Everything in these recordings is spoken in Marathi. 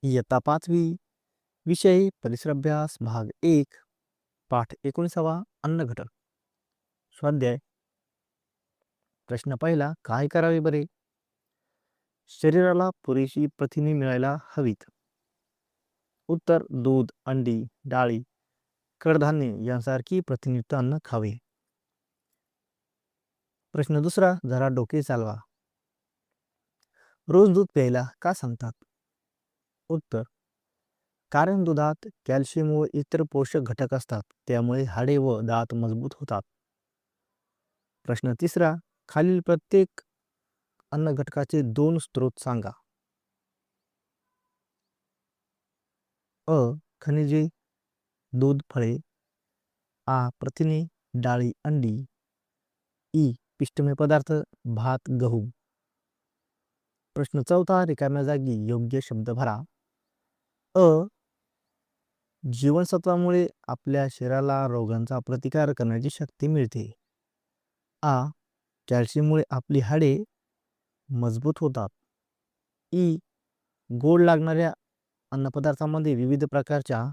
इयत्ता 5वी विषय परिसर अभ्यास भाग 1 पाठ 19 अन्न घटक. स्वाध्याय. प्रश्न पहिला, काय करावे बरे? शरीराला पुरेशी प्रथिने मिळायला हवीत. उत्तर, दूध, अंडी, डाळी, कडधान्य यांसारखी प्रथिनयुक्त अन्न खावे. प्रश्न दुसरा, जरा डोके चालवा. रोज दूध प्यायला का सांगतात? उत्तर, कारण दुधात कॅल्शियम व इतर पोषक घटक असतात, त्यामुळे हाडे व दात मजबूत होतात. प्रश्न तिसरा, खालील प्रत्येक अन्न घटकाचे 2 स्रोत सांगा. अ. खनिजे, दूध, फळे. आ. प्रथिने, डाळी, अंडी. ई. पिष्टमय पदार्थ, भात, गहू. प्रश्न चौथा, रिकाम्या जागी योग्य शब्द भरा. अ. जीवनसत्वामुळे आपल्या शरीराला रोगांचा प्रतिकार करण्याची शक्ती मिळते. आ. कॅल्शियममुळे आपली हाडे मजबूत होतात. ई. गोड लागणाऱ्या अन्नपदार्थांमध्ये विविध प्रकारच्या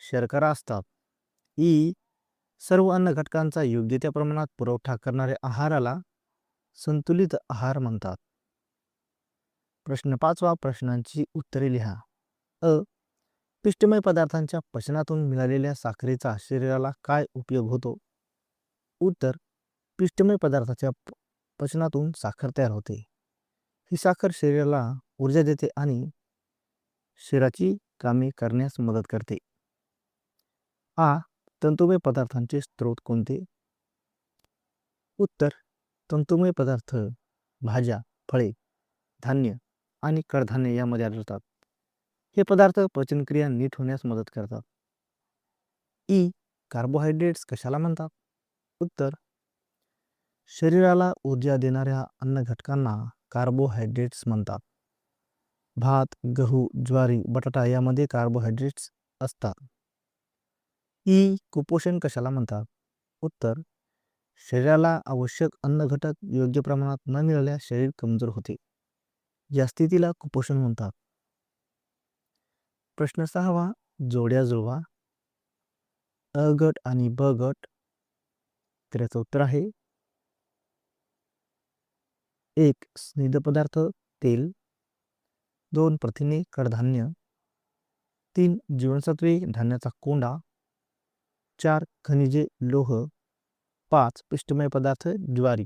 शर्करा असतात. ई. सर्व अन्न घटकांचा योग्य त्या प्रमाणात पुरवठा करणाऱ्या आहाराला संतुलित आहार म्हणतात. प्रश्न 5वा, प्रश्नांची उत्तरे लिहा. अ. पिष्टमय पदार्थांच्या पचनातून मिळालेल्या साखरेचा शरीराला काय उपयोग होतो? उत्तर, पिष्टमय पदार्थाच्या पचनातून साखर तयार होते. ही साखर शरीराला ऊर्जा देते आणि शरीराची कामे करण्यास मदत करते. आ. तंतुमय पदार्थांचे स्रोत कोणते? उत्तर, तंतुमय पदार्थ भाज्या, फळे, धान्य आणि कडधान्य यामध्ये आढळतात. हे पदार्थ पचनक्रिया नीट होण्यास मदत करतात. ई. कार्बोहायड्रेट्स कशाला म्हणतात? उत्तर, शरीराला ऊर्जा देणाऱ्या अन्न घटकांना कार्बोहायड्रेट्स म्हणतात. भात, गहू, ज्वारी, बटाटा यामध्ये कार्बोहायड्रेट्स असतात. ई. कुपोषण कशाला म्हणतात? उत्तर, शरीराला आवश्यक अन्न घटक योग्य प्रमाणात न मिळाल्यास शरीर कमजोर होते. या स्थितीला कुपोषण म्हणतात. प्रश्न 6वा, जोड्या जुळवा. अ गट आणि ब गट. त्याचं उत्तर आहे 1. स्निग्ध पदार्थ तेल. 2. प्रथिने कडधान्य. 3. जीवनसत्वे धान्याचा कोंडा. 4. खनिजे लोह. 5. पिष्टमय पदार्थ ज्वारी.